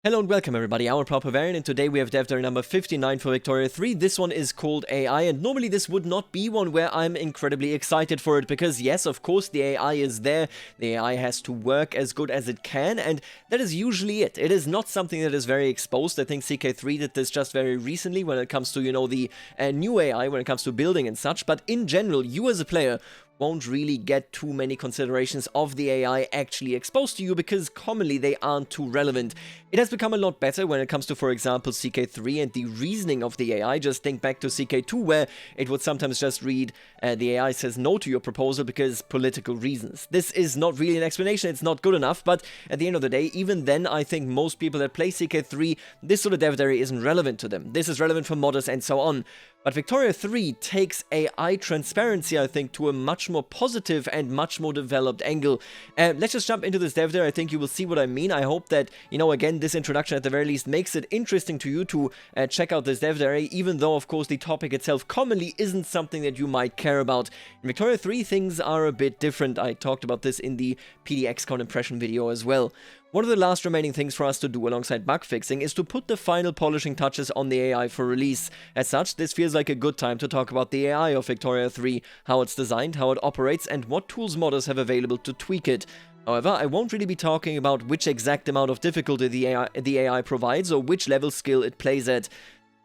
Hello and welcome everybody, I'm Proper Variant, and today we have dev diary number 59 for Victoria 3. This one is called AI, and normally this would not be one where I'm incredibly excited for it, because yes, of course, the AI is there, the AI has to work as good as it can, and that is usually it. It is not something that is very exposed. I think CK3 did this just very recently when it comes to, the new AI, when it comes to building and such, but in general, you as a player won't really get too many considerations of the AI actually exposed to you because commonly they aren't too relevant. It has become a lot better when it comes to, for example, CK3 and the reasoning of the AI. Just think back to CK2 where it would sometimes just read, the AI says no to your proposal because political reasons. This is not really an explanation, it's not good enough, but at the end of the day, even then, I think most people that play CK3, this sort of dev diary isn't relevant to them. This is relevant for modders and so on. But Victoria 3 takes AI transparency, I think, to a much more positive and much more developed angle. Let's just jump into this dev there. I think you will see what I mean. I hope that, again, this introduction at the very least makes it interesting to you to check out this dev diary, even though, of course, the topic itself commonly isn't something that you might care about. In Victoria 3, things are a bit different. I talked about this in the PDXCon impression video as well. One of the last remaining things for us to do alongside bug fixing is to put the final polishing touches on the AI for release. As such, this feels like a good time to talk about the AI of Victoria 3, how it's designed, how it operates, and what tools modders have available to tweak it. However, I won't really be talking about which exact amount of difficulty the AI provides or which level skill it plays at.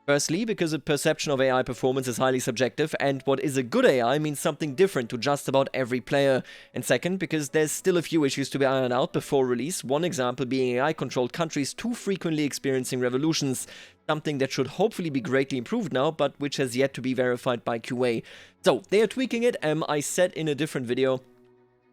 Firstly, because the perception of AI performance is highly subjective, and what is a good AI means something different to just about every player. And second, because there's still a few issues to be ironed out before release, one example being AI-controlled countries too frequently experiencing revolutions, something that should hopefully be greatly improved now, but which has yet to be verified by QA. So, they are tweaking it. I said in a different video,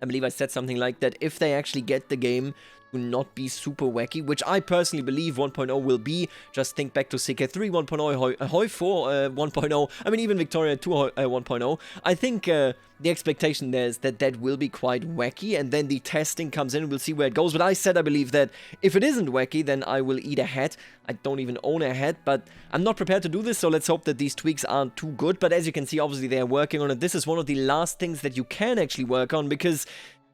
I believe I said something like that, if they actually get the game to not be super wacky, which I personally believe 1.0 will be. Just think back to CK3 1.0, Ahoy 4 1.0, I mean even Victoria 2 1.0. I think the expectation there is that that will be quite wacky, and then the testing comes in and we'll see where it goes. But I said I believe that if it isn't wacky, then I will eat a hat. I don't even own a hat, but I'm not prepared to do this, so let's hope that these tweaks aren't too good. But as you can see, obviously they are working on it. This is one of the last things that you can actually work on, because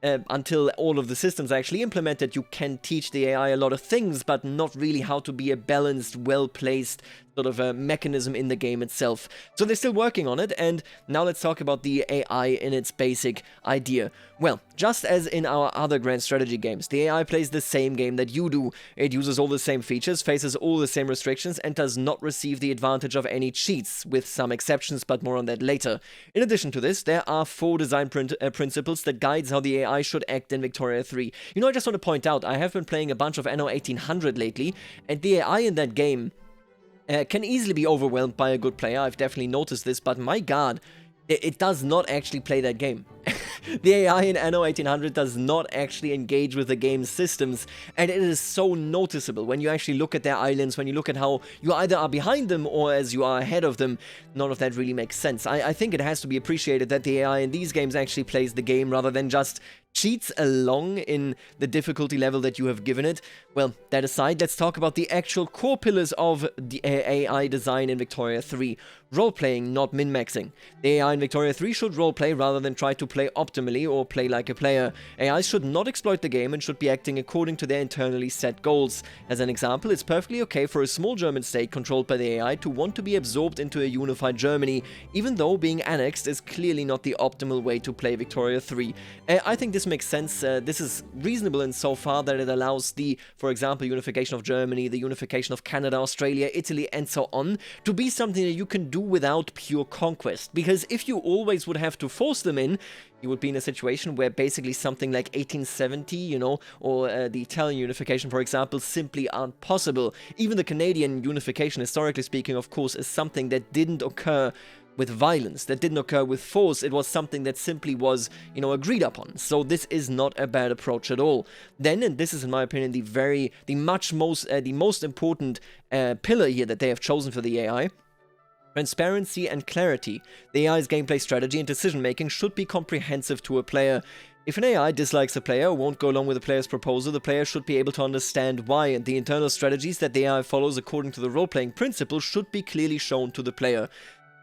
until all of the systems are actually implemented, you can teach the AI a lot of things, but not really how to be a balanced, well-placed sort of a mechanism in the game itself. So they're still working on it, and now let's talk about the AI in its basic idea. Well, just as in our other grand strategy games, the AI plays the same game that you do. It uses all the same features, faces all the same restrictions, and does not receive the advantage of any cheats, with some exceptions, but more on that later. In addition to this, there are 4 design principles that guides how the AI should act in Victoria 3. I just want to point out, I have been playing a bunch of Anno 1800 lately, and the AI in that game can easily be overwhelmed by a good player. I've definitely noticed this, but my god, it does not actually play that game. The AI in Anno 1800 does not actually engage with the game's systems, and it is so noticeable when you actually look at their islands, when you look at how you either are behind them or as you are ahead of them. None of that really makes sense. I think it has to be appreciated that the AI in these games actually plays the game rather than just cheats along in the difficulty level that you have given it. Well, that aside, let's talk about the actual core pillars of the AI design in Victoria 3. Role-playing, not min-maxing. The AI in Victoria 3 should roleplay rather than try to play optimally or play like a player. AIs should not exploit the game and should be acting according to their internally set goals. As an example, it's perfectly okay for a small German state controlled by the AI to want to be absorbed into a unified Germany, even though being annexed is clearly not the optimal way to play Victoria 3. I think this makes sense. This is reasonable in so far that it allows the, for example, unification of Germany, the unification of Canada, Australia, Italy, and so on, to be something that you can do without pure conquest. Because if you always would have to force them in, you would be in a situation where basically something like 1870, or the Italian unification, for example, simply aren't possible. Even the Canadian unification, historically speaking, of course, is something that didn't occur with violence, that didn't occur with force. It was something that simply was, agreed upon. So this is not a bad approach at all. Then, and this is in my opinion the most important pillar here that they have chosen for the AI, transparency and clarity. The AI's gameplay strategy and decision-making should be comprehensive to a player. If an AI dislikes a player or won't go along with the player's proposal, the player should be able to understand why, and the internal strategies that the AI follows according to the role-playing principle should be clearly shown to the player.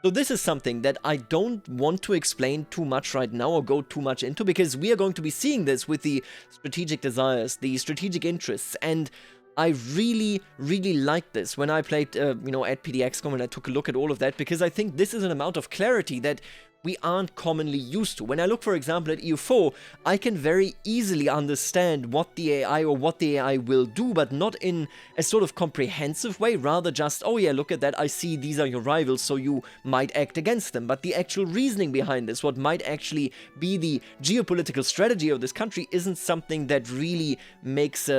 So this is something that I don't want to explain too much right now or go too much into, because we are going to be seeing this with the strategic desires, the strategic interests, and I really, really liked this when I played, at PDXCon, and I took a look at all of that, because I think this is an amount of clarity that we aren't commonly used to. When I look, for example, at EU4, I can very easily understand what the AI or what the AI will do, but not in a sort of comprehensive way, rather just, oh yeah, look at that, I see these are your rivals, so you might act against them. But the actual reasoning behind this, what might actually be the geopolitical strategy of this country, isn't something that really makes,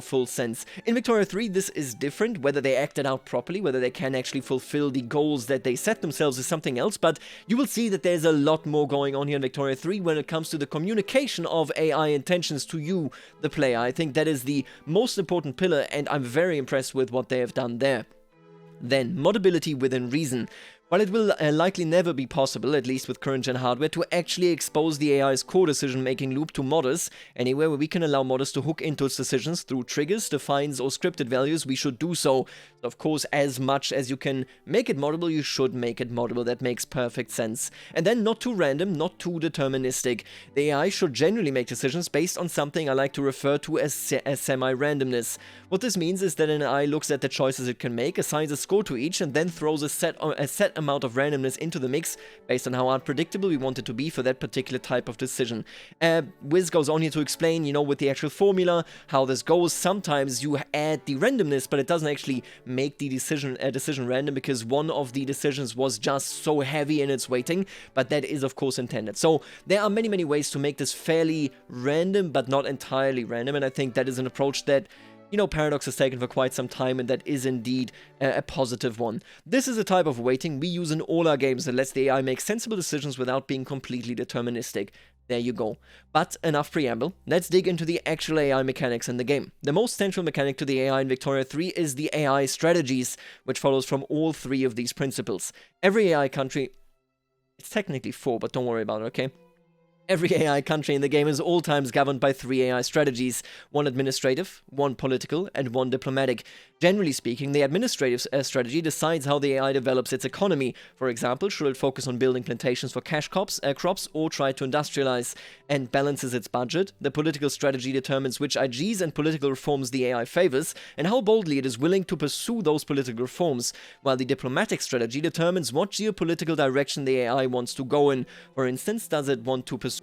full sense. In Victoria 3, this is different. Whether they acted out properly, whether they can actually fulfill the goals that they set themselves is something else, but you will see that there's a lot more going on here in Victoria 3 when it comes to the communication of AI intentions to you, the player. I think that is the most important pillar, and I'm very impressed with what they have done there. Then, modability within reason. While it will likely never be possible, at least with current-gen hardware, to actually expose the AI's core decision-making loop to modders, anywhere where we can allow modders to hook into its decisions through triggers, defines, or scripted values, we should do so. Of course, as much as you can make it moddable, you should make it moddable. That makes perfect sense. And then not too random, not too deterministic. The AI should generally make decisions based on something I like to refer to as semi-randomness. What this means is that an AI looks at the choices it can make, assigns a score to each, and then throws a set amount of randomness into the mix based on how unpredictable we want it to be for that particular type of decision. Wiz goes on here to explain, with the actual formula, how this goes. Sometimes you add the randomness, but it doesn't actually make the decision random, because one of the decisions was just so heavy in its weighting, but that is of course intended. So there are many ways to make this fairly random, but not entirely random, and I think that is an approach that Paradox has taken for quite some time, and that is indeed a positive one. This is a type of weighting we use in all our games that lets the AI make sensible decisions without being completely deterministic. There you go. But enough preamble, let's dig into the actual AI mechanics in the game. The most central mechanic to the AI in Victoria 3 is the AI strategies, which follows from all three of these principles. Every AI country... It's technically 4, but don't worry about it, okay? Every AI country in the game is all times governed by 3 AI strategies, one administrative, one political, and one diplomatic. Generally speaking, the administrative strategy decides how the AI develops its economy. For example, should it focus on building plantations for cash crops or try to industrialize, and balances its budget. The political strategy determines which IGs and political reforms the AI favors, and how boldly it is willing to pursue those political reforms, while the diplomatic strategy determines what geopolitical direction the AI wants to go in. For instance, does it want to pursue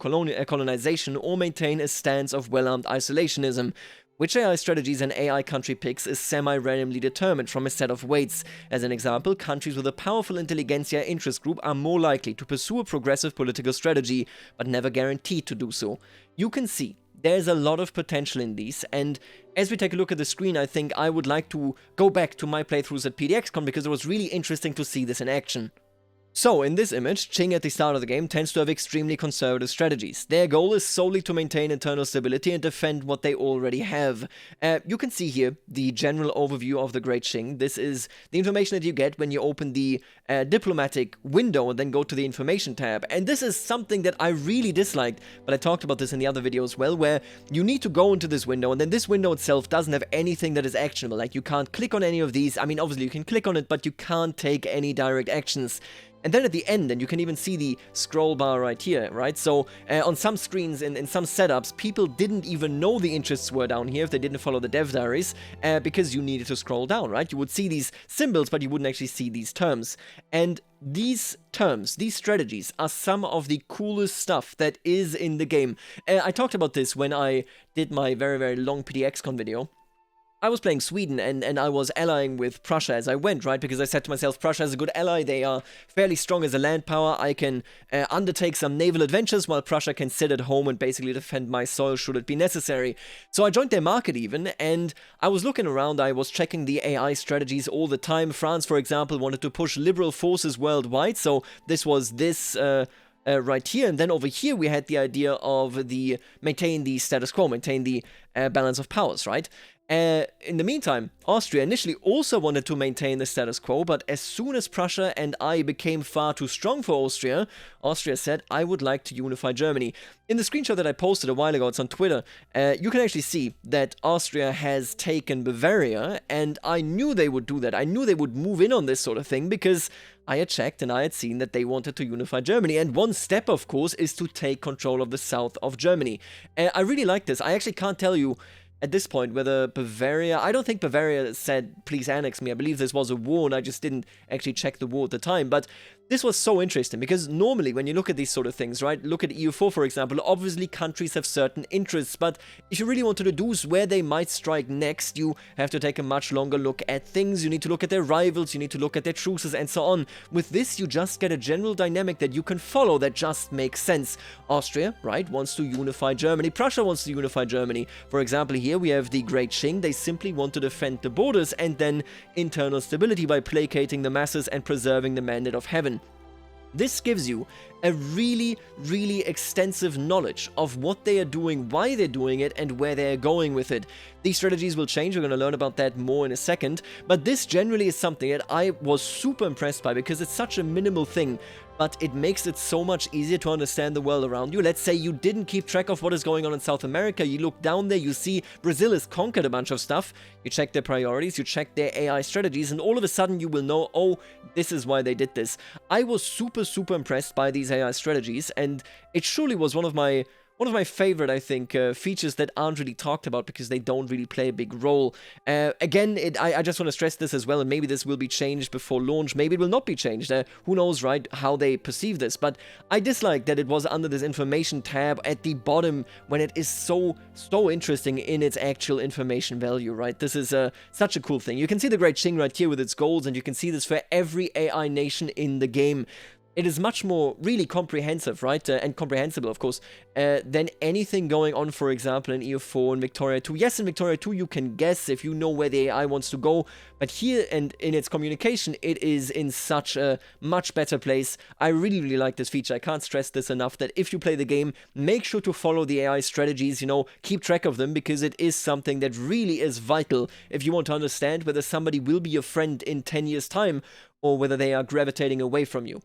colonization or maintain a stance of well-armed isolationism? Which AI strategies an AI country picks is semi-randomly determined from a set of weights. As an example, countries with a powerful intelligentsia interest group are more likely to pursue a progressive political strategy, but never guaranteed to do so. You can see there's a lot of potential in these, and as we take a look at the screen, I think I would like to go back to my playthroughs at PDXCon, because it was really interesting to see this in action. So, in this image, Qing at the start of the game tends to have extremely conservative strategies. Their goal is solely to maintain internal stability and defend what they already have. You can see here the general overview of the Great Qing. This is the information that you get when you open the diplomatic window and then go to the information tab. And this is something that I really disliked, but I talked about this in the other video as well, where you need to go into this window, and then this window itself doesn't have anything that is actionable. Like, you can't click on any of these. I mean, obviously you can click on it, but you can't take any direct actions. And then at the end, and you can even see the scroll bar right here, right? So on some screens, in some setups, people didn't even know the interests were down here if they didn't follow the dev diaries, because you needed to scroll down, right? You would see these symbols, but you wouldn't actually see these terms. And these terms, these strategies, are some of the coolest stuff that is in the game. I talked about this when I did my very long PDXCon video. I was playing Sweden, and I was allying with Prussia as I went, right? Because I said to myself, Prussia is a good ally, they are fairly strong as a land power, I can undertake some naval adventures, while Prussia can sit at home and basically defend my soil should it be necessary. So I joined their market even, and I was looking around, I was checking the AI strategies all the time. France, for example, wanted to push liberal forces worldwide, so this was this... right here, and then over here we had the idea of maintain the status quo, maintain the balance of powers, right? In the meantime, Austria initially also wanted to maintain the status quo, but as soon as Prussia and I became far too strong for Austria, Austria said, I would like to unify Germany. In the screenshot that I posted a while ago, it's on Twitter, you can actually see that Austria has taken Bavaria, and I knew they would do that. I knew they would move in on this sort of thing, because I had checked and I had seen that they wanted to unify Germany, and one step, of course, is to take control of the south of Germany. I really like this. I actually can't tell you at this point whether Bavaria, I don't think Bavaria said, please annex me. I believe this was a war and I just didn't actually check the war at the time. But this was so interesting because normally when you look at these sort of things, right, look at EU4 for example, obviously countries have certain interests, but if you really want to deduce where they might strike next, you have to take a much longer look at things. You need to look at their rivals, you need to look at their truces and so on. With this, you just get a general dynamic that you can follow that just makes sense. Austria, right, wants to unify Germany. Prussia wants to unify Germany. For example, here we have the Great Qing. They simply want to defend the borders and then internal stability by placating the masses and preserving the mandate of heaven. This gives you a really, really extensive knowledge of what they are doing, why they're doing it, and where they're going with it. These strategies will change, we're going to learn about that more in a second, but this generally is something that I was super impressed by because it's such a minimal thing, but it makes it so much easier to understand the world around you. Let's say you didn't keep track of what is going on in South America, you look down there, you see Brazil has conquered a bunch of stuff, you check their priorities, you check their AI strategies, and all of a sudden you will know, oh, this is why they did this. I was super, super impressed by these AI strategies, and it surely was one of my favorite, I think, features that aren't really talked about because they don't really play a big role. Again, I just want to stress this as well, and maybe this will be changed before launch, maybe it will not be changed. Who knows, right, how they perceive this, but I dislike that it was under this information tab at the bottom when it is so interesting in its actual information value, right? This is such a cool thing. You can see the Great Qing right here with its goals, and you can see this for every AI nation in the game. It is much more really comprehensive, right, and comprehensible, of course, than anything going on, for example, in EU4 and Victoria 2. Yes, in Victoria 2 you can guess if you know where the AI wants to go, but here and in its communication, it is in such a much better place. I really, really like this feature. I can't stress this enough that if you play the game, make sure to follow the AI strategies, you know, keep track of them, because it is something that really is vital if you want to understand whether somebody will be your friend in 10 years' time or whether they are gravitating away from you.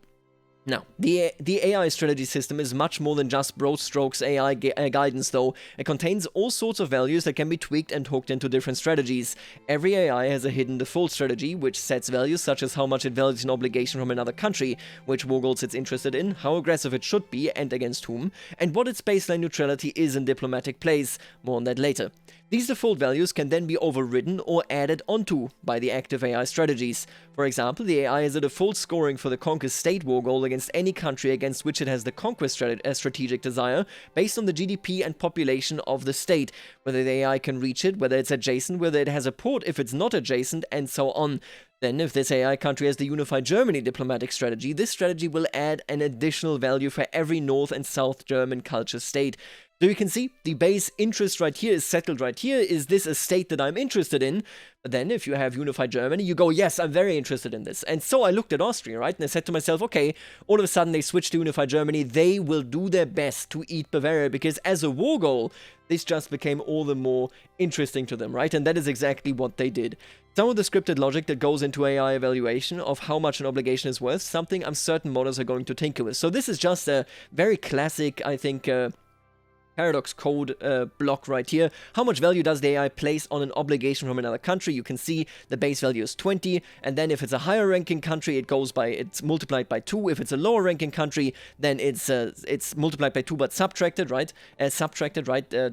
Now, the AI strategy system is much more than just broad strokes AI guidance though. It contains all sorts of values that can be tweaked and hooked into different strategies. Every AI has a hidden default strategy, which sets values such as how much it values an obligation from another country, which war goals it's interested in, how aggressive it should be and against whom, and what its baseline neutrality is in diplomatic plays. More on that later. These default values can then be overridden or added onto by the active AI strategies. For example, the AI has a default scoring for the conquest state war goal against any country against which it has the conquest strategic desire, based on the GDP and population of the state, whether the AI can reach it, whether it's adjacent, whether it has a port if it's not adjacent, and so on. Then, if this AI country has the Unified Germany diplomatic strategy, this strategy will add an additional value for every North and South German culture state. So you can see, the base interest right here is settled right here. Is this a state that I'm interested in? But then, if you have Unified Germany, you go, yes, I'm very interested in this. And so I looked at Austria, right? And I said to myself, okay, all of a sudden they switched to Unified Germany. They will do their best to eat Bavaria, because as a war goal, this just became all the more interesting to them, right? And that is exactly what they did. Some of the scripted logic that goes into AI evaluation of how much an obligation is worth, something I'm certain modders are going to tinker with. So this is just a very classic, I think, paradox code block right here. How much value does the AI place on an obligation from another country? You can see the base value is 20, and then if it's a higher ranking country, it's multiplied by 2. If it's a lower ranking country, then it's multiplied by 2 but subtracted, right?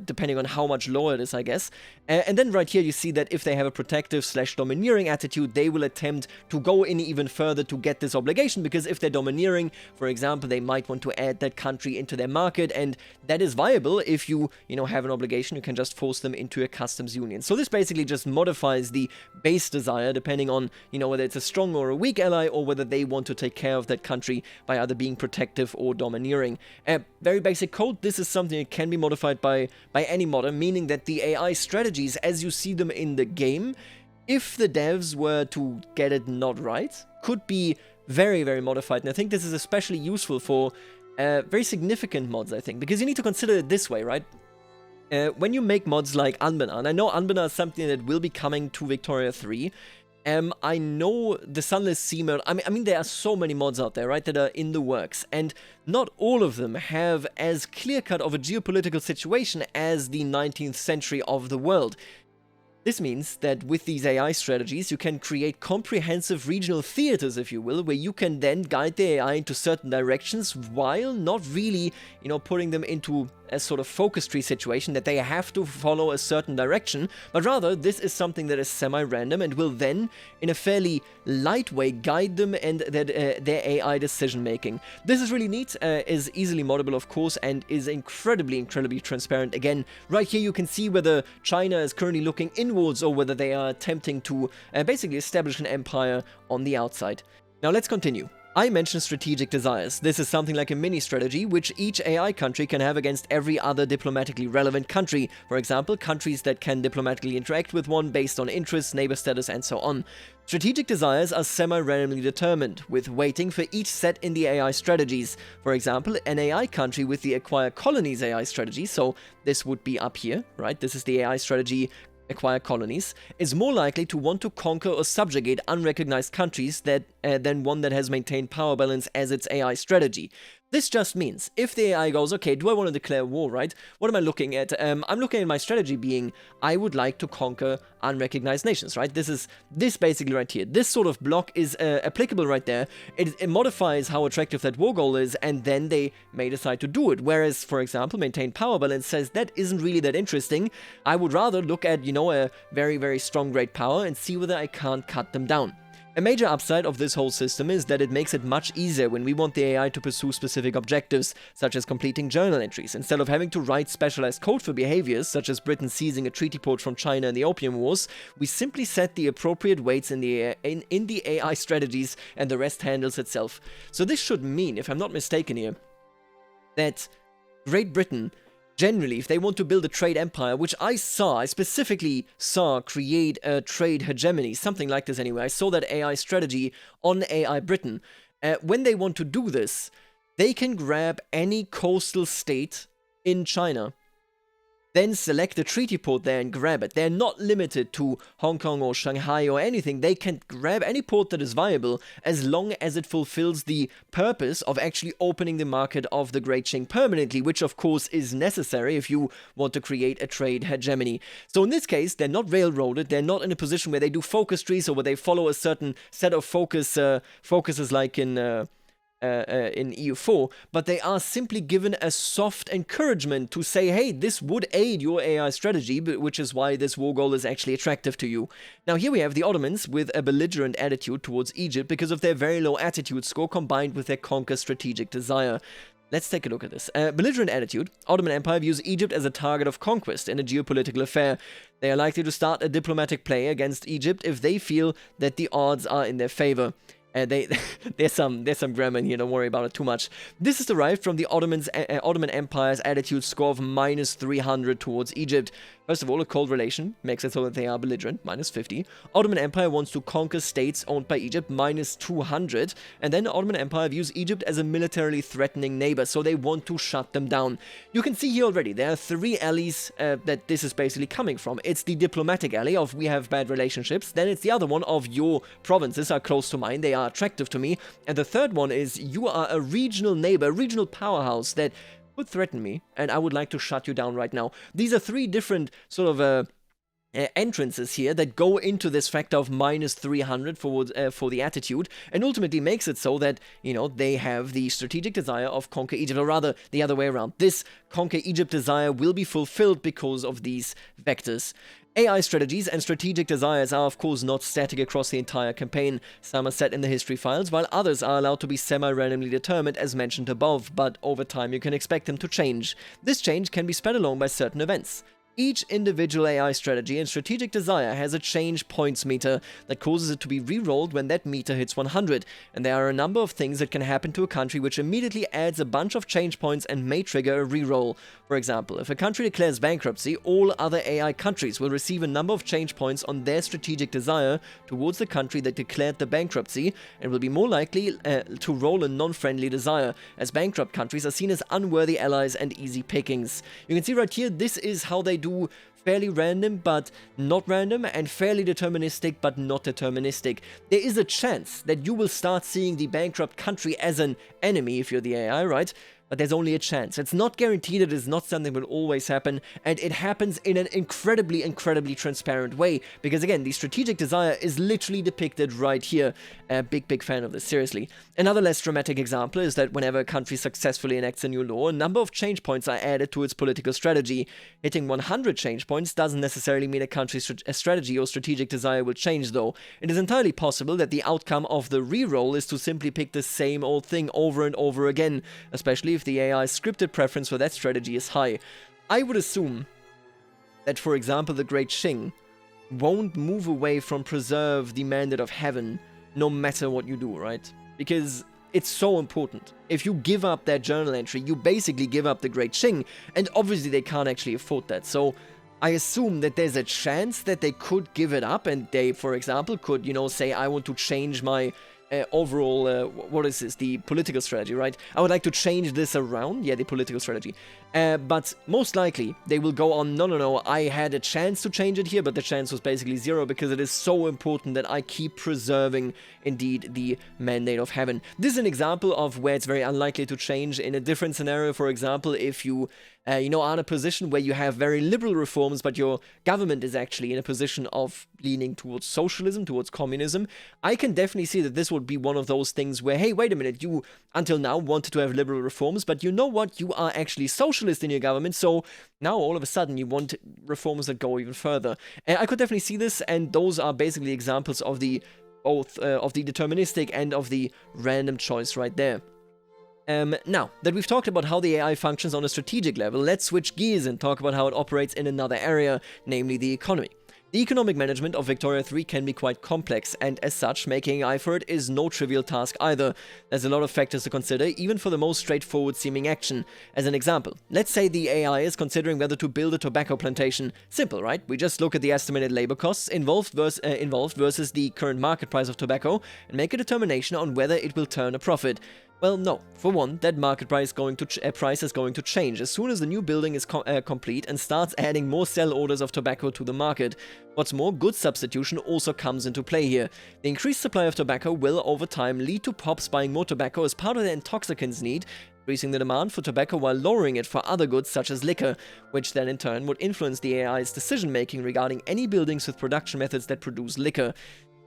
Depending on how much lower it is, I guess. And then right here you see that if they have a protective/domineering attitude, they will attempt to go in even further to get this obligation, because if they're domineering, for example, they might want to add that country into their market, and that is viable. If you have an obligation, you can just force them into a customs union. So this basically just modifies the base desire depending on, whether it's a strong or a weak ally, or whether they want to take care of that country by either being protective or domineering. Very basic code. This is something that can be modified by any modder, meaning that the AI strategies, as you see them in the game, if the devs were to get it not right, could be very, very modified. And I think this is especially useful for very significant mods, I think, because you need to consider it this way, right? When you make mods like Anbana, and I know Anbana is something that will be coming to Victoria 3, I know the Sunless Sea mode, I mean there are so many mods out there, right, that are in the works, and not all of them have as clear-cut of a geopolitical situation as the 19th century of the world. This means that with these AI strategies, you can create comprehensive regional theaters, if you will, where you can then guide the AI into certain directions while not really, putting them into a sort of focus tree situation that they have to follow a certain direction, but rather this is something that is semi-random and will then, in a fairly light way, guide them and their AI decision making. This is really neat, is easily moddable of course, and is incredibly transparent. Again, right here you can see whether China is currently looking inwards or whether they are attempting to basically establish an empire on the outside. Now let's continue. I mentioned strategic desires. This is something like a mini strategy which each AI country can have against every other diplomatically relevant country. For example, countries that can diplomatically interact with one based on interests, neighbor status, and so on. Strategic desires are semi-randomly determined, with weighting for each set in the AI strategies. For example, an AI country with the acquire colonies AI strategy, so this would be up here, right? This is the AI strategy acquire colonies, is more likely to want to conquer or subjugate unrecognized countries than one that has maintained power balance as its AI strategy. This just means, if the AI goes, okay, do I want to declare war, right? What am I looking at? I'm looking at my strategy being, I would like to conquer unrecognized nations, right? This basically right here. This sort of block is applicable right there. It modifies how attractive that war goal is, and then they may decide to do it. Whereas, for example, maintain power balance says that isn't really that interesting. I would rather look at, a very strong great power and see whether I can't cut them down. A major upside of this whole system is that it makes it much easier when we want the AI to pursue specific objectives, such as completing journal entries. Instead of having to write specialized code for behaviors, such as Britain seizing a treaty port from China in the Opium Wars, we simply set the appropriate weights in the AI strategies and the rest handles itself. So this should mean, if I'm not mistaken here, that Great Britain generally, if they want to build a trade empire, which I specifically saw create a trade hegemony, something like this anyway. I saw that AI strategy on AI Britain. When they want to do this, they can grab any coastal state in China, then select a treaty port there and grab it. They're not limited to Hong Kong or Shanghai or anything. They can grab any port that is viable as long as it fulfills the purpose of actually opening the market of the Great Qing permanently, which of course is necessary if you want to create a trade hegemony. So in this case, they're not railroaded. They're not in a position where they do focus trees or where they follow a certain set of focuses like in EU4, but they are simply given a soft encouragement to say, hey, this would aid your AI strategy, which is why this war goal is actually attractive to you. Now here we have the Ottomans with a belligerent attitude towards Egypt because of their very low attitude score combined with their conquer strategic desire. Let's take a look at this. Belligerent attitude. Ottoman Empire views Egypt as a target of conquest in a geopolitical affair. They are likely to start a diplomatic play against Egypt if they feel that the odds are in their favor. There's some grammar in here, don't worry about it too much. This is derived from the Ottoman Empire's attitude score of -300 towards Egypt. First of all, a cold relation makes it so that they are belligerent, -50. Ottoman Empire wants to conquer states owned by Egypt, -200. And then the Ottoman Empire views Egypt as a militarily threatening neighbor, so they want to shut them down. You can see here already, there are three alleys that this is basically coming from. It's the diplomatic alley of we have bad relationships. Then it's the other one of your provinces are close to mine, they are attractive to me. And the third one is you are a regional neighbor, regional powerhouse that would threaten me, and I would like to shut you down right now. These are three different sort of entrances here that go into this factor of -300 for the attitude, and ultimately makes it so that, they have the strategic desire of conquer Egypt, or rather the other way around. This conquer Egypt desire will be fulfilled because of these vectors. AI strategies and strategic desires are of course not static across the entire campaign. Some are set in the history files, while others are allowed to be semi-randomly determined as mentioned above, but over time you can expect them to change. This change can be sped along by certain events. Each individual AI strategy and strategic desire has a change points meter that causes it to be re-rolled when that meter hits 100, and there are a number of things that can happen to a country which immediately adds a bunch of change points and may trigger a re-roll. For example, if a country declares bankruptcy, all other AI countries will receive a number of change points on their strategic desire towards the country that declared the bankruptcy, and will be more likely to roll a non-friendly desire, as bankrupt countries are seen as unworthy allies and easy pickings. You can see right here, this is how they do fairly random but not random, and fairly deterministic but not deterministic. There is a chance that you will start seeing the bankrupt country as an enemy if you're the AI, right? but there's only a chance. It's not guaranteed, it is not something that will always happen, and it happens in an incredibly, incredibly transparent way, because again, the strategic desire is literally depicted right here. A big fan of this, seriously. Another less dramatic example is that whenever a country successfully enacts a new law, a number of change points are added to its political strategy. Hitting 100 change points doesn't necessarily mean a country's strategy or strategic desire will change, though. It is entirely possible that the outcome of the re-roll is to simply pick the same old thing over and over again, especially if the AI's scripted preference for that strategy is high. I would assume that, for example, the Great Qing won't move away from preserve the mandate of heaven no matter what you do, right? Because it's so important. If you give up that journal entry, you basically give up the Great Qing, and obviously they can't actually afford that. So I assume that there's a chance that they could give it up, and they, for example, could, say, I want to change my overall, what is this, the political strategy, right? I would like to change this around, yeah, the political strategy. But most likely, they will go on, no, I had a chance to change it here, but the chance was basically zero, because it is so important that I keep preserving, indeed, the mandate of heaven. This is an example of where it's very unlikely to change. In a different scenario, for example, if you are in a position where you have very liberal reforms, but your government is actually in a position of leaning towards socialism, towards communism, I can definitely see that this would be one of those things where, hey, wait a minute, you until now wanted to have liberal reforms, but you know what, you are actually socialist in your government, so now all of a sudden you want reforms that go even further. And I could definitely see this, and those are basically examples of the both of the deterministic and of the random choice right there. Now that we've talked about how the AI functions on a strategic level, let's switch gears and talk about how it operates in another area, namely the economy. The economic management of Victoria 3 can be quite complex, and as such, making AI for it is no trivial task either. There's a lot of factors to consider, even for the most straightforward seeming action. As an example, let's say the AI is considering whether to build a tobacco plantation. Simple, right? We just look at the estimated labor costs involved versus the current market price of tobacco and make a determination on whether it will turn a profit. Well, no. For one, that market price is going to change as soon as the new building is complete and starts adding more sell orders of tobacco to the market. What's more, goods substitution also comes into play here. The increased supply of tobacco will, over time, lead to pops buying more tobacco as part of their intoxicants need, increasing the demand for tobacco while lowering it for other goods such as liquor, which then in turn would influence the AI's decision-making regarding any buildings with production methods that produce liquor.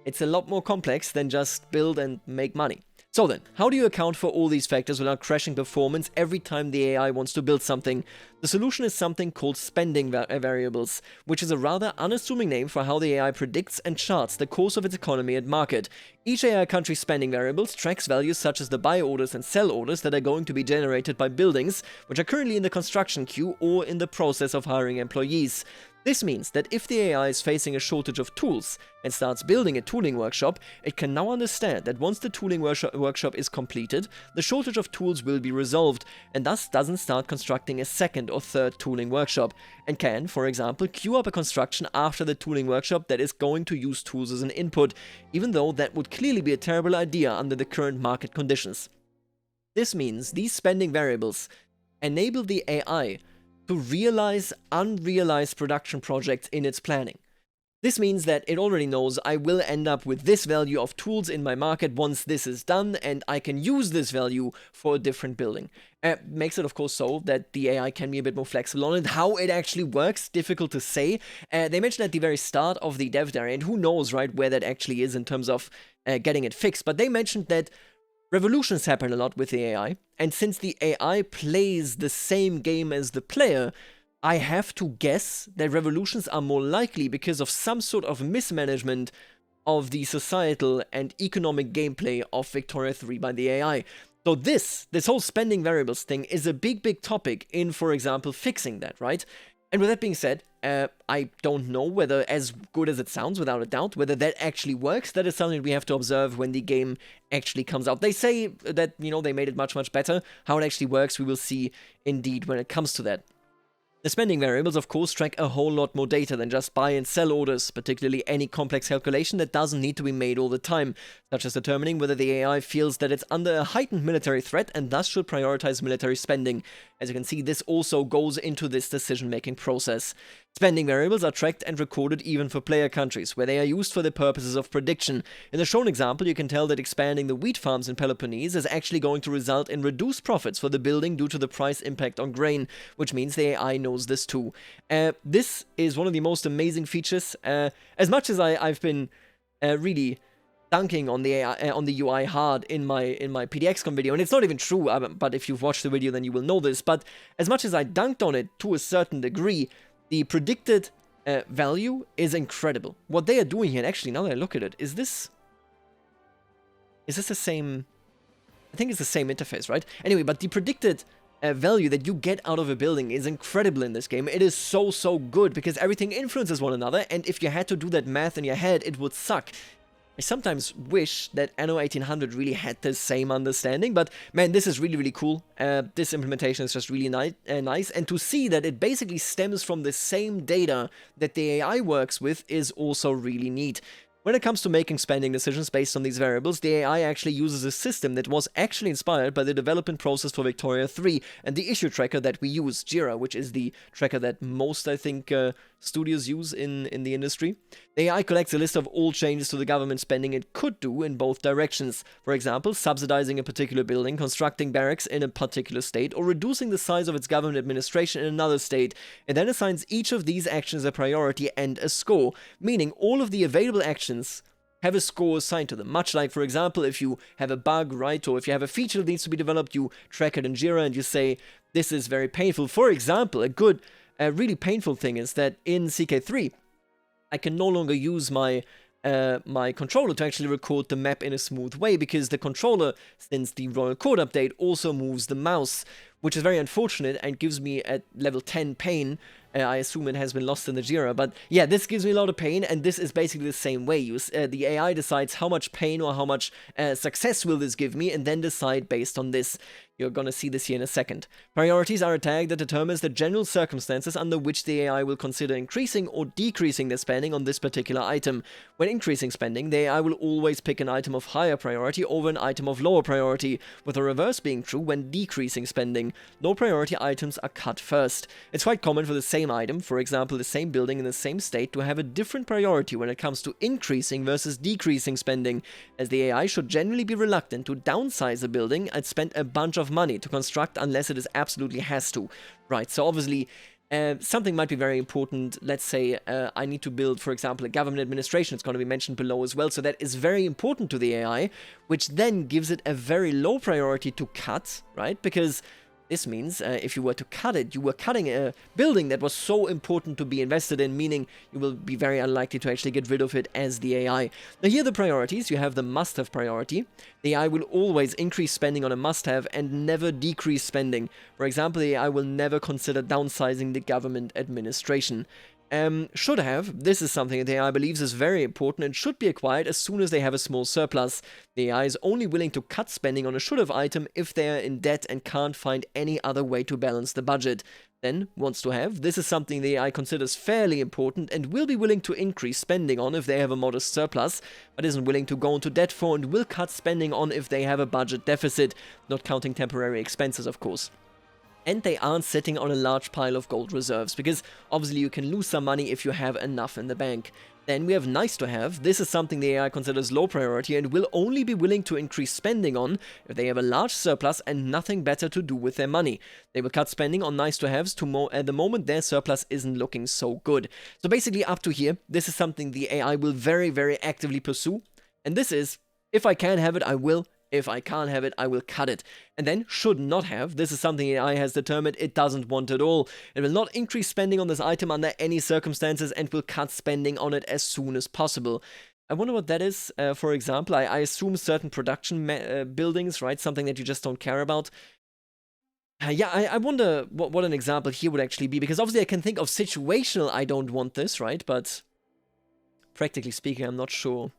It's a lot more complex than just build and make money. So then, how do you account for all these factors without crashing performance every time the AI wants to build something? The solution is something called spending variables, which is a rather unassuming name for how the AI predicts and charts the course of its economy and market. Each AI country's spending variables tracks values such as the buy orders and sell orders that are going to be generated by buildings, which are currently in the construction queue or in the process of hiring employees. This means that if the AI is facing a shortage of tools and starts building a tooling workshop, it can now understand that once the tooling workshop is completed, the shortage of tools will be resolved, and thus doesn't start constructing a second or third tooling workshop, and can, for example, queue up a construction after the tooling workshop that is going to use tools as an input, even though that would clearly be a terrible idea under the current market conditions. This means these spending variables enable the AI to realize unrealized production projects in its planning. This means that it already knows I will end up with this value of tools in my market once this is done, and I can use this value for a different building. Makes it, of course, so that the AI can be a bit more flexible on it. How it actually works, difficult to say. They mentioned at the very start of the dev diary, and who knows, right, where that actually is in terms of getting it fixed, but they mentioned that revolutions happen a lot with the AI, and since the AI plays the same game as the player, I have to guess that revolutions are more likely because of some sort of mismanagement of the societal and economic gameplay of Victoria 3 by the AI. So this whole spending variables thing is a big topic in, for example, fixing that, right? And with that being said, I don't know whether, as good as it sounds, without a doubt, whether that actually works. That is something we have to observe when the game actually comes out. They say that, they made it much better. How it actually works, we will see indeed when it comes to that. The spending variables, of course, track a whole lot more data than just buy and sell orders, particularly any complex calculation that doesn't need to be made all the time, such as determining whether the AI feels that it's under a heightened military threat and thus should prioritize military spending. As you can see, this also goes into this decision-making process. Spending variables are tracked and recorded even for player countries, where they are used for the purposes of prediction. In the shown example, you can tell that expanding the wheat farms in Peloponnese is actually going to result in reduced profits for the building due to the price impact on grain, which means the AI knows this too. This is one of the most amazing features. As much as I've been really dunking on the AI, on the UI hard in my PDXCon video, and it's not even true, but if you've watched the video then you will know this, but as much as I dunked on it to a certain degree, the predicted value is incredible. What they are doing here, and actually now that I look at it, is this the same? I think it's the same interface, right? Anyway, but the predicted value that you get out of a building is incredible in this game. It is so good because everything influences one another, and if you had to do that math in your head, it would suck. I sometimes wish that Anno 1800 really had the same understanding, but man, this is really cool. This implementation is just really nice, and to see that it basically stems from the same data that the AI works with is also really neat. When it comes to making spending decisions based on these variables, the AI actually uses a system that was actually inspired by the development process for Victoria 3 and the issue tracker that we use, Jira, which is the tracker that most, I think, studios use in the industry. The AI collects a list of all changes to the government spending it could do in both directions. For example, subsidizing a particular building, constructing barracks in a particular state, or reducing the size of its government administration in another state. It then assigns each of these actions a priority and a score, meaning all of the available actions have a score assigned to them. Much like, for example, if you have a bug, right, or if you have a feature that needs to be developed, you track it in Jira and you say, this is very painful. For example, a really painful thing is that in CK3, I can no longer use my controller to actually record the map in a smooth way, because the controller, since the Royal Court update, also moves the mouse, which is very unfortunate and gives me at level 10 pain. I assume it has been lost in the Jira, but yeah, this gives me a lot of pain, and this is basically the same way. The AI decides how much pain or how much success will this give me, and then decide based on this. You're gonna see this here in a second. Priorities are a tag that determines the general circumstances under which the AI will consider increasing or decreasing their spending on this particular item. When increasing spending, the AI will always pick an item of higher priority over an item of lower priority, with the reverse being true when decreasing spending. Low priority items are cut first. It's quite common for the same item, for example the same building in the same state, to have a different priority when it comes to increasing versus decreasing spending, as the AI should generally be reluctant to downsize a building and spend a bunch of money to construct unless it is absolutely has to. Right, so obviously something might be very important. Let's say I need to build, for example, a government administration. It's going to be mentioned below as well, so that is very important to the AI, which then gives it a very low priority to cut, right? Because this means if you were to cut it, you were cutting a building that was so important to be invested in, meaning you will be very unlikely to actually get rid of it as the AI. Now here are the priorities. You have the must-have priority. The AI will always increase spending on a must-have and never decrease spending. For example, the AI will never consider downsizing the government administration. Should have. This is something that the AI believes is very important and should be acquired as soon as they have a small surplus. The AI is only willing to cut spending on a should have item if they are in debt and can't find any other way to balance the budget. Then, wants to have. This is something the AI considers fairly important and will be willing to increase spending on if they have a modest surplus, but isn't willing to go into debt for and will cut spending on if they have a budget deficit, not counting temporary expenses, of course. And they aren't sitting on a large pile of gold reserves, because obviously you can lose some money if you have enough in the bank. Then we have nice to have. This is something the AI considers low priority and will only be willing to increase spending on if they have a large surplus and nothing better to do with their money. They will cut spending on nice to haves at the moment their surplus isn't looking so good. So basically up to here, this is something the AI will very actively pursue. And this is, if I can have it, I will. If I can't have it, I will cut it. And then, should not have. This is something AI has determined it doesn't want at all. It will not increase spending on this item under any circumstances and will cut spending on it as soon as possible. I wonder what that is. For example, I assume certain production buildings, right? Something that you just don't care about. Yeah, I wonder what an example here would actually be, because obviously I can think of situational I don't want this, right? But practically speaking, I'm not sure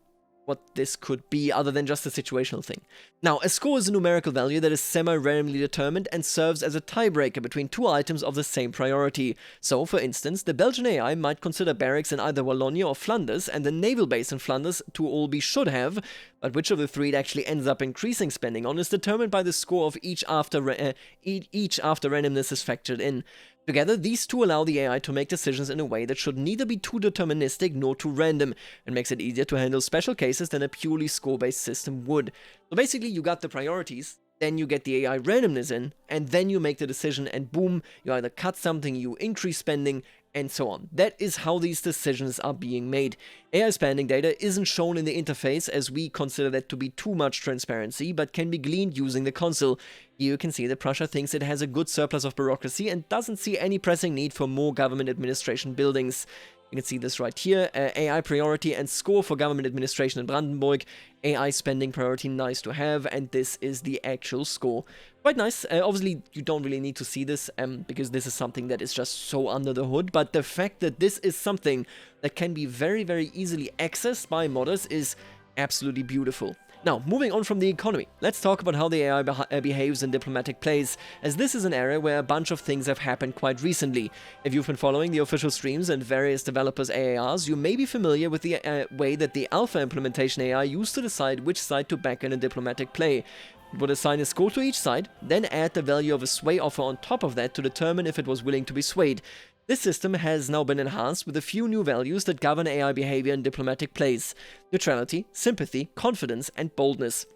what this could be other than just a situational thing. Now, a score is a numerical value that is semi-randomly determined and serves as a tiebreaker between two items of the same priority. So, for instance, the Belgian AI might consider barracks in either Wallonia or Flanders and the naval base in Flanders to all be should have, but which of the three it actually ends up increasing spending on is determined by the score of each after randomness is factored in. Together, these two allow the AI to make decisions in a way that should neither be too deterministic nor too random, and makes it easier to handle special cases than a purely score-based system would. So basically, you got the priorities, then you get the AI randomness in, and then you make the decision, and boom, you either cut something, you increase spending, and so on. That is how these decisions are being made. AI spending data isn't shown in the interface as we consider that to be too much transparency, but can be gleaned using the console. Here you can see that Prussia thinks it has a good surplus of bureaucracy and doesn't see any pressing need for more government administration buildings. You can see this right here, AI priority and score for government administration in Brandenburg, AI spending priority nice to have, and this is the actual score. Quite nice. Obviously, you don't really need to see this because this is something that is just so under the hood, but the fact that this is something that can be very, very easily accessed by modders is absolutely beautiful. Now, moving on from the economy, let's talk about how the AI behaves in diplomatic plays, as this is an area where a bunch of things have happened quite recently. If you've been following the official streams and various developers' AARs, you may be familiar with the way that the alpha implementation AI used to decide which side to back in a diplomatic play. It would assign a score to each side, then add the value of a sway offer on top of that to determine if it was willing to be swayed. This system has now been enhanced with a few new values that govern AI behavior in diplomatic plays: neutrality, sympathy, confidence, and boldness.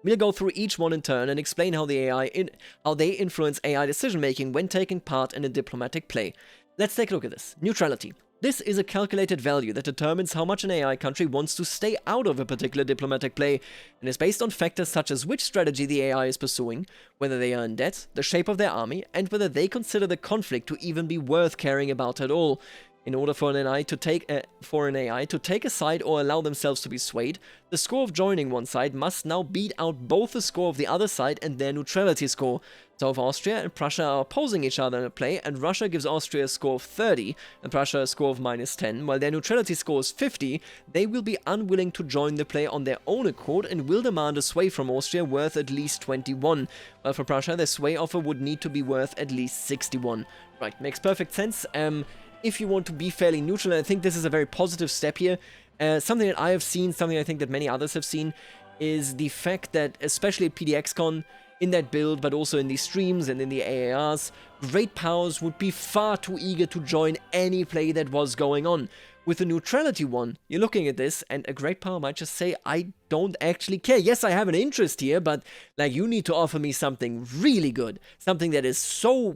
We'll go through each one in turn and explain how they influence AI decision-making when taking part in a diplomatic play. Let's take a look at this. Neutrality. This is a calculated value that determines how much an AI country wants to stay out of a particular diplomatic play, and is based on factors such as which strategy the AI is pursuing, whether they are in debt, the shape of their army, and whether they consider the conflict to even be worth caring about at all. In order for an AI to take a side or allow themselves to be swayed, the score of joining one side must now beat out both the score of the other side and their neutrality score. So if Austria and Prussia are opposing each other in a play, and Russia gives Austria a score of 30 and Prussia a score of -10, while their neutrality score is 50, they will be unwilling to join the play on their own accord and will demand a sway from Austria worth at least 21, while for Prussia their sway offer would need to be worth at least 61. Right, makes perfect sense. If you want to be fairly neutral, and I think this is a very positive step here, something that I have seen, something I think that many others have seen, is the fact that, especially at PDXCon, in that build, but also in these streams and in the AARs, great powers would be far too eager to join any play that was going on. With the neutrality one, you're looking at this, and a great power might just say, I don't actually care. Yes, I have an interest here, but like, you need to offer me something really good, something that is so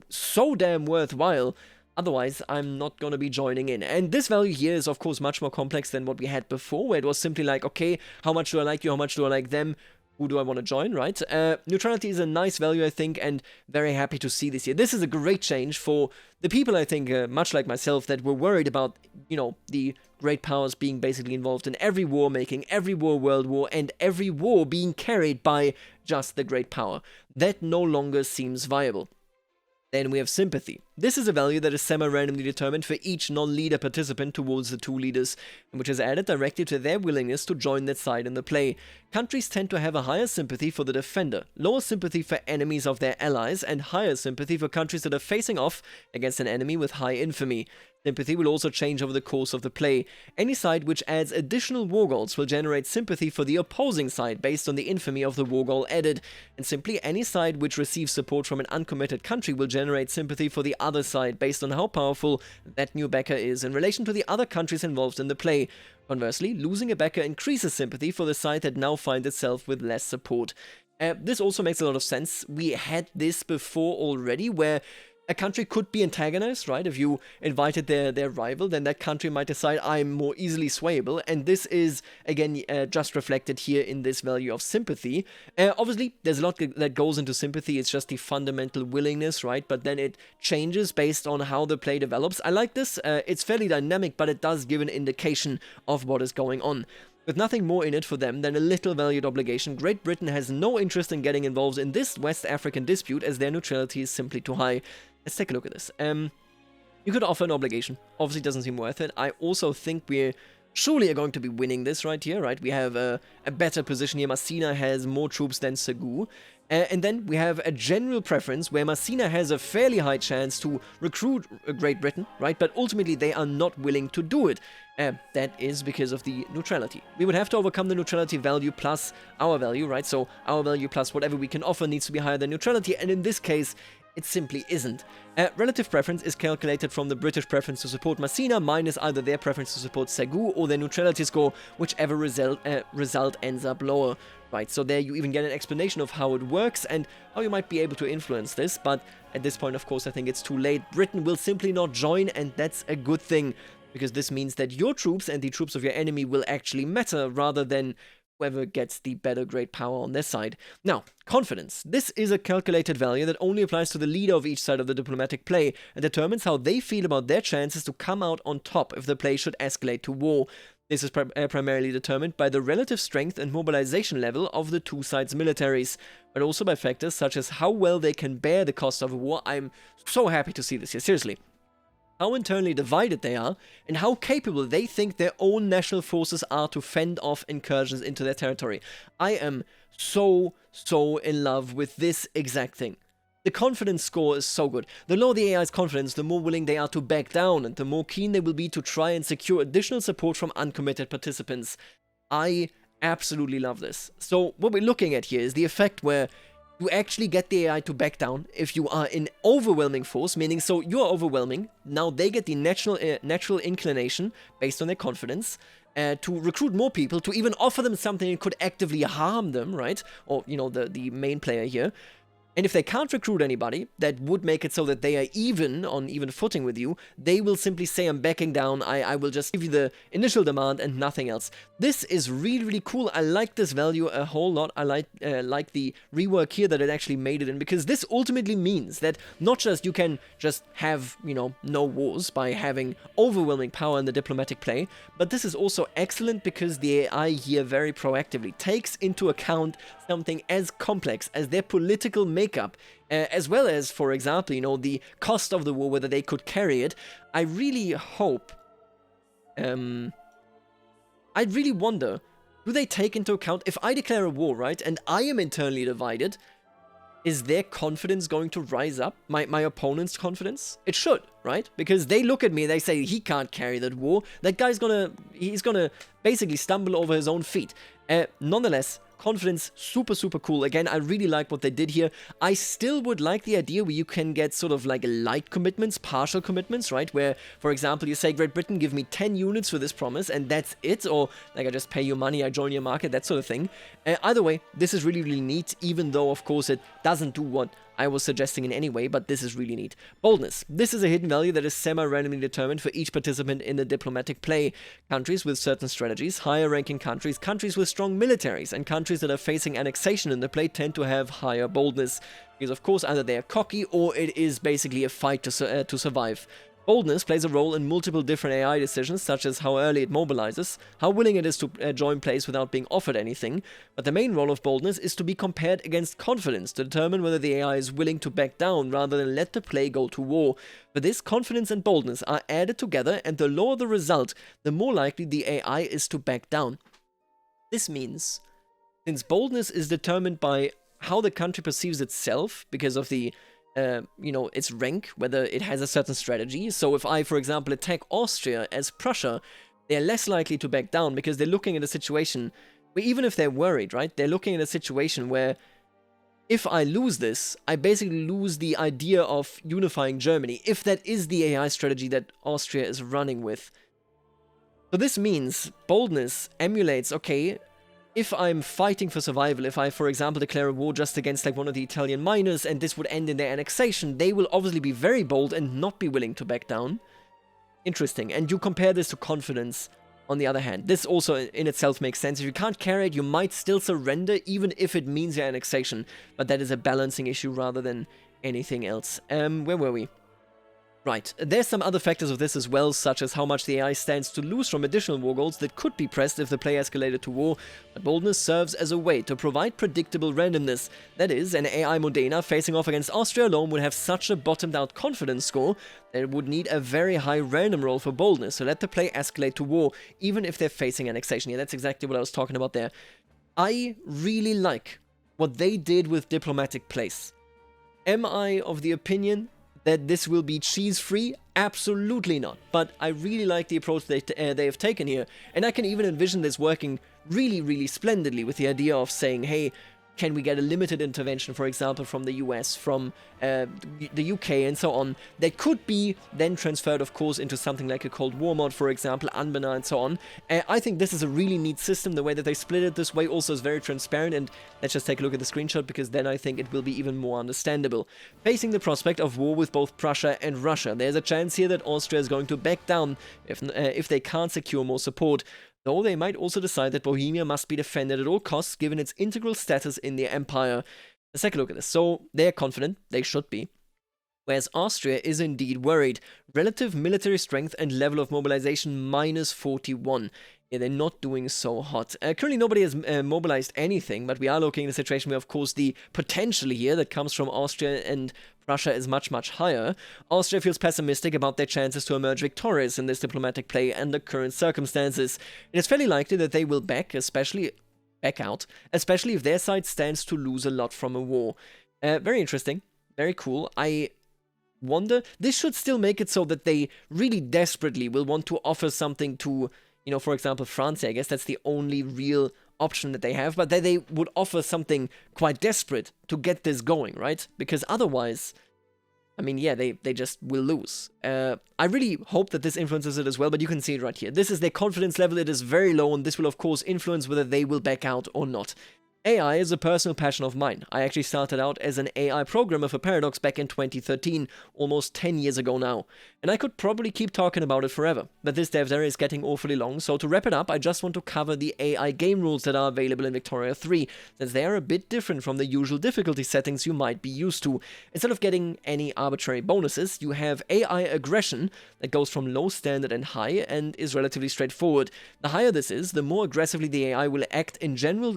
damn worthwhile. Otherwise, I'm not gonna be joining in. And this value here is, of course, much more complex than what we had before, where it was simply like, okay, how much do I like you, how much do I like them, who do I want to join, right? Neutrality is a nice value, I think, and very happy to see this here. This is a great change for the people, I think, much like myself, that were worried about, you know, the great powers being basically involved in every war, making every war world war, and every war being carried by just the great power. That no longer seems viable. Then we have sympathy. This is a value that is semi-randomly determined for each non-leader participant towards the two leaders, and which is added directly to their willingness to join that side in the play. Countries tend to have a higher sympathy for the defender, lower sympathy for enemies of their allies, and higher sympathy for countries that are facing off against an enemy with high infamy. Sympathy will also change over the course of the play. Any side which adds additional war goals will generate sympathy for the opposing side based on the infamy of the war goal added, and simply any side which receives support from an uncommitted country will generate sympathy for the other side based on how powerful that new backer is in relation to the other countries involved in the play. Conversely, losing a backer increases sympathy for the side that now finds itself with less support. This also makes a lot of sense. We had this before already, where a country could be antagonized, right? If you invited their rival, then that country might decide, I'm more easily swayable, and this is, again, just reflected here in this value of sympathy. Obviously, there's a lot that goes into sympathy. It's just the fundamental willingness, right? But then it changes based on how the play develops. I like this. It's fairly dynamic, but it does give an indication of what is going on. With nothing more in it for them than a little valued obligation, Great Britain has no interest in getting involved in this West African dispute, as their neutrality is simply too high. Let's take a look at this. You could offer an obligation. Obviously, it doesn't seem worth it. I also think we're surely are going to be winning this right here, right? We have a better position here. Messina has more troops than Segu. And then we have a general preference where Messina has a fairly high chance to recruit Great Britain, right? But ultimately they are not willing to do it. That is because of the neutrality. We would have to overcome the neutrality value plus our value, right? So our value plus whatever we can offer needs to be higher than neutrality, and in this case, it simply isn't. Relative preference is calculated from the British preference to support Messina minus either their preference to support Segu or their neutrality score, whichever result ends up lower. Right, so there you even get an explanation of how it works and how you might be able to influence this, but at this point, of course, I think it's too late. Britain will simply not join, and that's a good thing, because this means that your troops and the troops of your enemy will actually matter rather than whoever gets the better great power on their side. Now, confidence. This is a calculated value that only applies to the leader of each side of the diplomatic play and determines how they feel about their chances to come out on top if the play should escalate to war. This is primarily determined by the relative strength and mobilization level of the two sides' militaries, but also by factors such as how well they can bear the cost of a war. I'm so happy to see this here, seriously. How internally divided they are, and how capable they think their own national forces are to fend off incursions into their territory. I am so in love with this exact thing. The confidence score is so good. The lower the AI's confidence, the more willing they are to back down, and the more keen they will be to try and secure additional support from uncommitted participants. I absolutely love this. So what we're looking at here is the effect where you actually get the AI to back down if you are in overwhelming force, meaning so you're overwhelming, now they get the natural inclination, based on their confidence, to recruit more people, to even offer them something that could actively harm them, right? Or, you know, the main player here. And if they can't recruit anybody, that would make it so that they are on even footing with you, they will simply say, I'm backing down, I will just give you the initial demand and nothing else. This is really cool. I like this value a whole lot. I like the rework here that it actually made it in, because this ultimately means that not just you can just have, you know, no wars by having overwhelming power in the diplomatic play, but this is also excellent because the AI here very proactively takes into account something as complex as their political makeup, as well as, for example, you know, the cost of the war, whether they could carry it. I really hope, I really wonder, do they take into account, if I declare a war, right, and I am internally divided, is their confidence going to rise up? My opponent's confidence? It should, right? Because they look at me and they say, he can't carry that war. That guy's he's gonna basically stumble over his own feet. Nonetheless, confidence, super cool. Again, I really like what they did here. I still would like the idea where you can get sort of like light commitments, partial commitments, right? Where, for example, you say, Great Britain, give me 10 units for this promise, and that's it. Or, like, I just pay you money, I join your market, that sort of thing. Either way, this is really neat, even though, of course, it doesn't do what I was suggesting in any way, but this is really neat. Boldness. This is a hidden value that is semi-randomly determined for each participant in the diplomatic play. Countries with certain strategies, higher-ranking countries, countries with strong militaries, and countries that are facing annexation in the play tend to have higher boldness. Because, of course, either they are cocky or it is basically a fight to survive. Boldness plays a role in multiple different AI decisions, such as how early it mobilizes, how willing it is to join plays without being offered anything, but the main role of boldness is to be compared against confidence to determine whether the AI is willing to back down rather than let the play go to war. For this, confidence and boldness are added together, and the lower the result, the more likely the AI is to back down. This means, since boldness is determined by how the country perceives itself, because of the you know, its rank, whether it has a certain strategy. So if I, for example, attack Austria as Prussia, they're less likely to back down because they're looking at a situation where, even if they're worried, right, they're looking at a situation where if I lose this, I basically lose the idea of unifying Germany, if that is the AI strategy that Austria is running with. So this means boldness emulates, okay, if I'm fighting for survival, if I, for example, declare a war just against like one of the Italian miners and this would end in their annexation, they will obviously be very bold and not be willing to back down. Interesting. And you compare this to confidence on the other hand. This also in itself makes sense. If you can't carry it, you might still surrender even if it means your annexation. But that is a balancing issue rather than anything else. Where were we? Right, there's some other factors of this as well, such as how much the AI stands to lose from additional war goals that could be pressed if the play escalated to war, but boldness serves as a way to provide predictable randomness. That is, an AI Modena facing off against Austria alone would have such a bottomed-out confidence score that it would need a very high random roll for boldness to let the play escalate to war, even if they're facing annexation. Yeah, that's exactly what I was talking about there. I really like what they did with diplomatic place. Am I of the opinion that this will be cheese-free? Absolutely not. But I really like the approach they have taken here. And I can even envision this working really, really splendidly with the idea of saying, hey, can we get a limited intervention, for example, from the US, from the UK, and so on, that could be then transferred, of course, into something like a Cold War mod, for example, Anbana, and so on. I think this is a really neat system. The way that they split it this way also is very transparent, and let's just take a look at the screenshot, because then I think it will be even more understandable. Facing the prospect of war with both Prussia and Russia, there's a chance here that Austria is going to back down if they can't secure more support. Though they might also decide that Bohemia must be defended at all costs given its integral status in their empire. Let's take a look at this. So, they're confident, they should be. Whereas Austria is indeed worried. Relative military strength and level of mobilization -41. Yeah, they're not doing so hot. Currently nobody has mobilized anything, but we are looking at a situation where, of course, the potential here that comes from Austria and Prussia is much, much higher. Austria feels pessimistic about their chances to emerge victorious in this diplomatic play under current circumstances. It is fairly likely that they will back out, especially if their side stands to lose a lot from a war. Very interesting, very cool. I wonder, this should still make it so that they really desperately will want to offer something to, you know, for example, France. I guess that's the only real option that they have, but they would offer something quite desperate to get this going, right? Because otherwise, I mean, yeah, they just will lose. I really hope that this influences it as well, but you can see it right here. This is their confidence level. It is very low, and this will, of course, influence whether they will back out or not. AI is a personal passion of mine. I actually started out as an AI programmer for Paradox back in 2013, almost 10 years ago now. And I could probably keep talking about it forever, but this dev diary is getting awfully long, so to wrap it up, I just want to cover the AI game rules that are available in Victoria 3, since they are a bit different from the usual difficulty settings you might be used to. Instead of getting any arbitrary bonuses, you have AI aggression that goes from low, standard, and high, and is relatively straightforward. The higher this is, the more aggressively the AI will act in general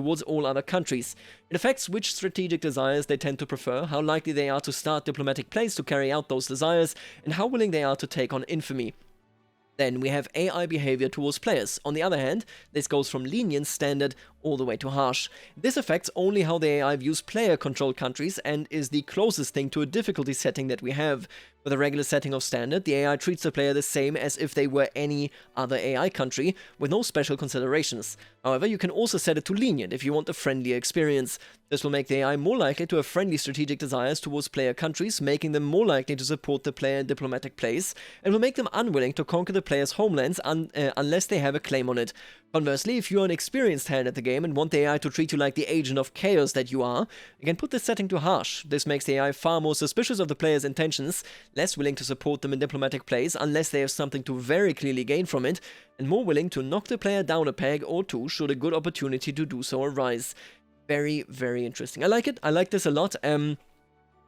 towards all other countries. It affects which strategic desires they tend to prefer, how likely they are to start diplomatic plays to carry out those desires, and how willing they are to take on infamy. Then we have AI behavior towards players. On the other hand, this goes from lenient, standard, all the way to harsh. This affects only how the AI views player-controlled countries and is the closest thing to a difficulty setting that we have. With a regular setting of standard, the AI treats the player the same as if they were any other AI country, with no special considerations. However, you can also set it to lenient if you want a friendlier experience. This will make the AI more likely to have friendly strategic desires towards player countries, making them more likely to support the player in diplomatic plays, and will make them unwilling to conquer the player's homelands unless they have a claim on it. Conversely, if you're an experienced hand at the game and want the AI to treat you like the agent of chaos that you are, you can put this setting to harsh. This makes the AI far more suspicious of the player's intentions, less willing to support them in diplomatic plays unless they have something to very clearly gain from it, and more willing to knock the player down a peg or two should a good opportunity to do so arise. Very, very interesting. I like it. I like this a lot.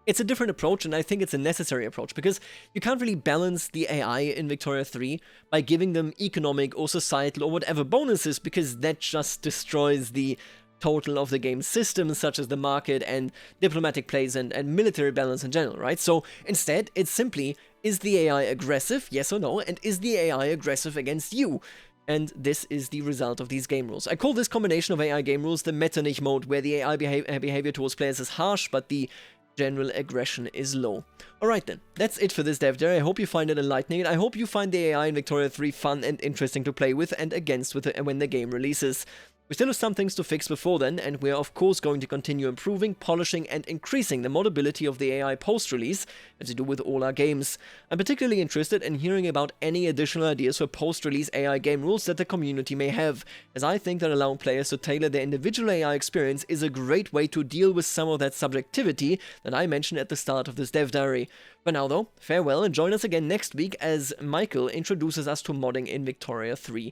It's a different approach, and I think it's a necessary approach, because you can't really balance the AI in Victoria 3 by giving them economic or societal or whatever bonuses, because that just destroys the total of the game's systems, such as the market and diplomatic plays and military balance in general, right? So instead, it's simply, is the AI aggressive, yes or no, and is the AI aggressive against you? And this is the result of these game rules. I call this combination of AI game rules the Metternich mode, where the AI behavior towards players is harsh, but the general aggression is low. Alright then, that's it for this dev diary. I hope you find it enlightening, and I hope you find the AI in Victoria 3 fun and interesting to play with and against when the game releases. We still have some things to fix before then, and we are of course going to continue improving, polishing, and increasing the modability of the AI post-release, as we do with all our games. I'm particularly interested in hearing about any additional ideas for post-release AI game rules that the community may have, as I think that allowing players to tailor their individual AI experience is a great way to deal with some of that subjectivity that I mentioned at the start of this dev diary. For now though, farewell, and join us again next week as Michael introduces us to modding in Victoria 3.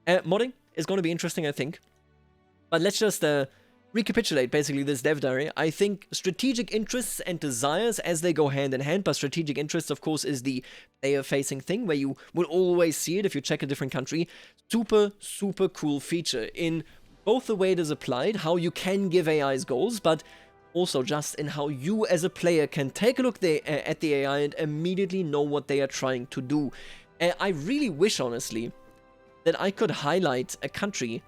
Modding is going to be interesting, I think. But let's just recapitulate basically this dev diary, I think strategic interests and desires as they go hand in hand, but strategic interests, of course, is the player-facing thing where you will always see it if you check a different country. Super, super cool feature in both the way it is applied, how you can give AIs goals, but also just in how you as a player can take a look at the AI and immediately know what they are trying to do. I really wish, honestly, that I could highlight a country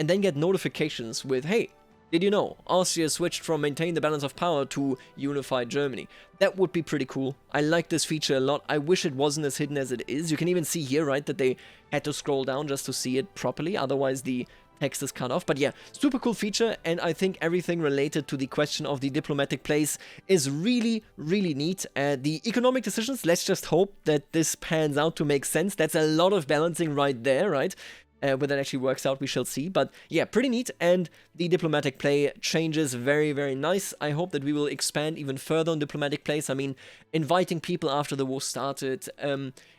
and then get notifications with, hey, did you know Austria switched from maintain the balance of power to unified Germany? That would be pretty cool. I like this feature a lot. I wish it wasn't as hidden as it is. You can even see here, right, that they had to scroll down just to see it properly. Otherwise, the text is cut off. But yeah, super cool feature. And I think everything related to the question of the diplomatic place is really, really neat. The economic decisions, let's just hope that this pans out to make sense. That's a lot of balancing right there, right? Whether that actually works out, we shall see. But yeah, pretty neat. And the diplomatic play changes very, very nice. I hope that we will expand even further on diplomatic plays. I mean, inviting people after the war started,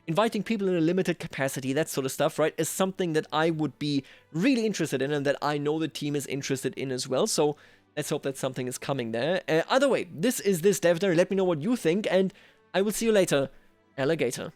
inviting people in a limited capacity, that sort of stuff, right, is something that I would be really interested in and that I know the team is interested in as well. So let's hope that something is coming there. Either way, this is this dev diary. Let me know what you think, and I will see you later, alligator.